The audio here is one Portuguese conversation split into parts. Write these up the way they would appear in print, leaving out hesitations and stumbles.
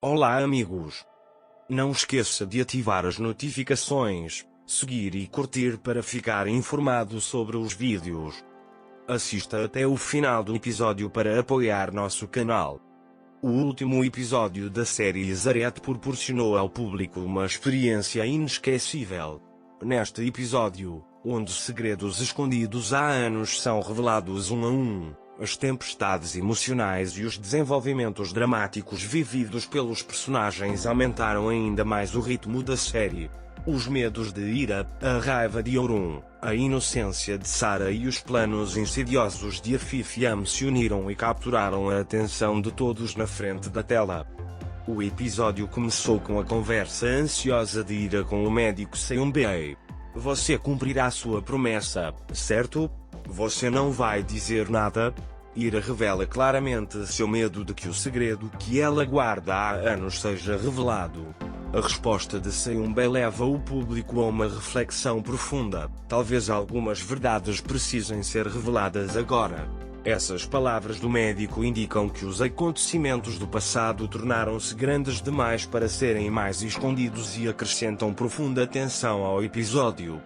Olá amigos! Não esqueça de ativar as notificações, seguir e curtir para ficar informado sobre os vídeos. Assista até o final do episódio para apoiar nosso canal. O último episódio da série Zareth proporcionou ao público uma experiência inesquecível. Neste episódio, onde segredos escondidos há anos são revelados um a um, as tempestades emocionais e os desenvolvimentos dramáticos vividos pelos personagens aumentaram ainda mais o ritmo da série. Os medos de Ira, a raiva de Orun, a inocência de Sarah e os planos insidiosos de Afif Yam se uniram e capturaram a atenção de todos na frente da tela. O episódio começou com a conversa ansiosa de Ira com o médico Seung-bae. Você cumprirá sua promessa, certo? Você não vai dizer nada? Ira revela claramente seu medo de que o segredo que ela guarda há anos seja revelado. A resposta de Seung-bae leva o público a uma reflexão profunda. Talvez algumas verdades precisem ser reveladas agora. Essas palavras do médico indicam que os acontecimentos do passado tornaram-se grandes demais para serem mais escondidos e acrescentam profunda tensão ao episódio.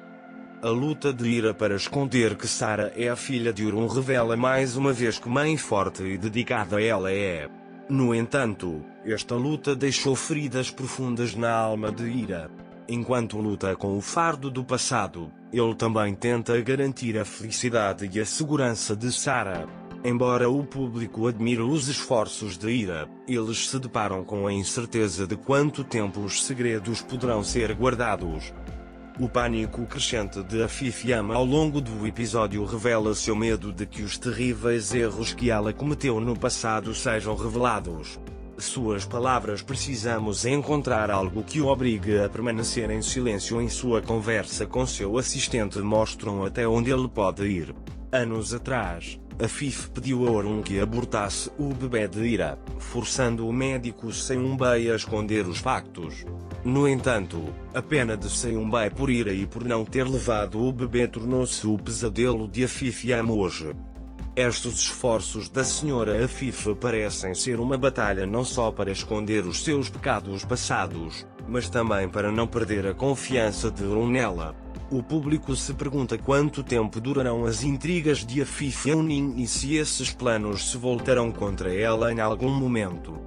A luta de Ira para esconder que Sarah é a filha de Orun revela mais uma vez que mãe forte e dedicada ela é. No entanto, esta luta deixou feridas profundas na alma de Ira. Enquanto luta com o fardo do passado, ele também tenta garantir a felicidade e a segurança de Sarah. Embora o público admire os esforços de Ira, eles se deparam com a incerteza de quanto tempo os segredos poderão ser guardados. O pânico crescente de Afif Yam ao longo do episódio revela seu medo de que os terríveis erros que ela cometeu no passado sejam revelados. Suas palavras "precisamos encontrar algo que o obrigue a permanecer em silêncio" em sua conversa com seu assistente mostram até onde ele pode ir. Anos atrás, Afif pediu a Orun que abortasse o bebê de Ira, forçando o médico Seung-bae a esconder os factos. No entanto, a pena de Seung-bae por Ira e por não ter levado o bebê tornou-se o pesadelo de Afif Yam hoje. Estes esforços da Sra. Afif parecem ser uma batalha não só para esconder os seus pecados passados, mas também para não perder a confiança de Orun nela. O público se pergunta quanto tempo durarão as intrigas de Afif Yam e se esses planos se voltarão contra ela em algum momento.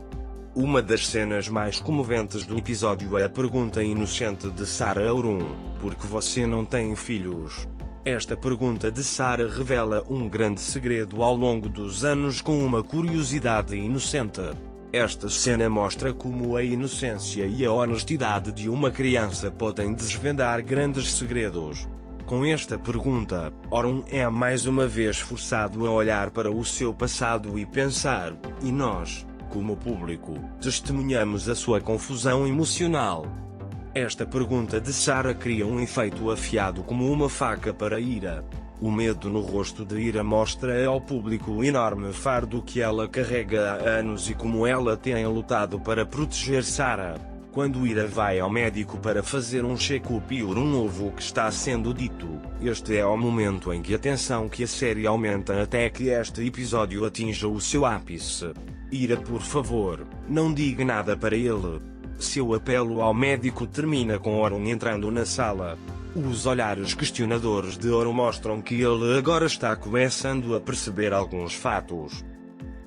Uma das cenas mais comoventes do episódio é a pergunta inocente de Sarah a Orun: por que você não tem filhos? Esta pergunta de Sarah revela um grande segredo ao longo dos anos com uma curiosidade inocente. Esta cena mostra como a inocência e a honestidade de uma criança podem desvendar grandes segredos. Com esta pergunta, Orun é mais uma vez forçado a olhar para o seu passado e pensar, e nós, como público, testemunhamos a sua confusão emocional. Esta pergunta de Sarah cria um efeito afiado como uma faca para Ira. O medo no rosto de Ira mostra ao público o enorme fardo que ela carrega há anos e como ela tem lutado para proteger Sarah. Quando Ira vai ao médico para fazer um check-up e Orun ouve o que está sendo dito, este é o momento em que a tensão que a série aumenta até que este episódio atinja o seu ápice. Ira, por favor, não diga nada para ele. Seu apelo ao médico termina com Orun entrando na sala. Os olhares questionadores de Orun mostram que ele agora está começando a perceber alguns fatos.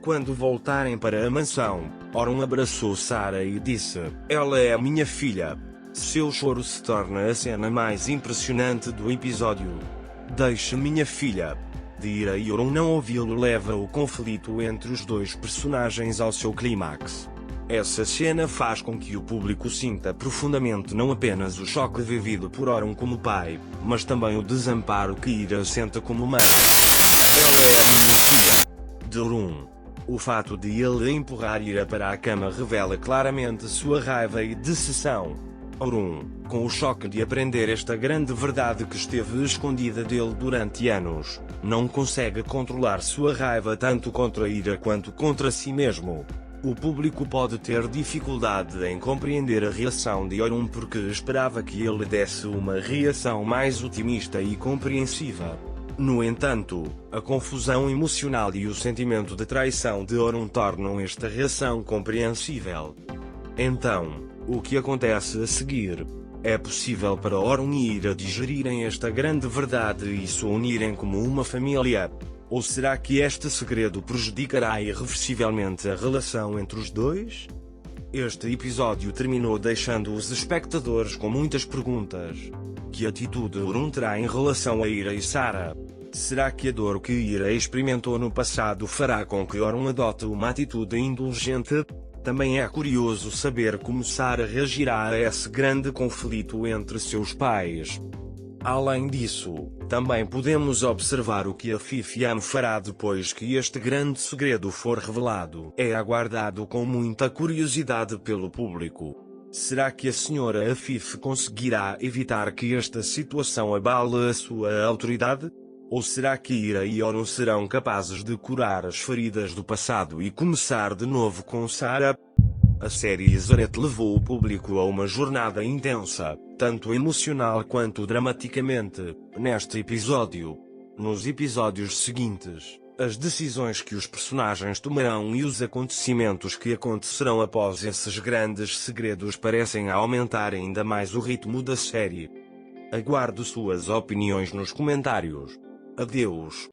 Quando voltarem para a mansão, Orun abraçou Sarah e disse: "Ela é minha filha." Seu choro se torna a cena mais impressionante do episódio. "Deixe minha filha." De Ira e Orun não ouvi-lo leva o conflito entre os dois personagens ao seu clímax. Essa cena faz com que o público sinta profundamente não apenas o choque vivido por Orun como pai, mas também o desamparo que Ira sente como mãe. "Ela é a minha filha." De Orun. O fato de ele empurrar Ira para a cama revela claramente sua raiva e decepção. Orun, com o choque de aprender esta grande verdade que esteve escondida dele durante anos, não consegue controlar sua raiva tanto contra Ira quanto contra si mesmo. O público pode ter dificuldade em compreender a reação de Orun porque esperava que ele desse uma reação mais otimista e compreensiva. No entanto, a confusão emocional e o sentimento de traição de Orun tornam esta reação compreensível. Então, o que acontece a seguir? É possível para Orun e Ira digerirem esta grande verdade e se unirem como uma família? Ou será que este segredo prejudicará irreversivelmente a relação entre os dois? Este episódio terminou deixando os espectadores com muitas perguntas. Que atitude Orun terá em relação a Ira e Sarah? Será que a dor que Ira experimentou no passado fará com que Orun adote uma atitude indulgente? Também é curioso saber como Sarah reagirá a esse grande conflito entre seus pais. Além disso, também podemos observar o que a Fifian fará depois que este grande segredo for revelado. É aguardado com muita curiosidade pelo público. Será que a senhora Afif conseguirá evitar que esta situação abale a sua autoridade? Ou será que Ira e Orun serão capazes de curar as feridas do passado e começar de novo com Sarah? A série Ezaret levou o público a uma jornada intensa, tanto emocional quanto dramaticamente, neste episódio. Nos episódios seguintes, as decisões que os personagens tomarão e os acontecimentos que acontecerão após esses grandes segredos parecem aumentar ainda mais o ritmo da série. Aguardo suas opiniões nos comentários. Adeus.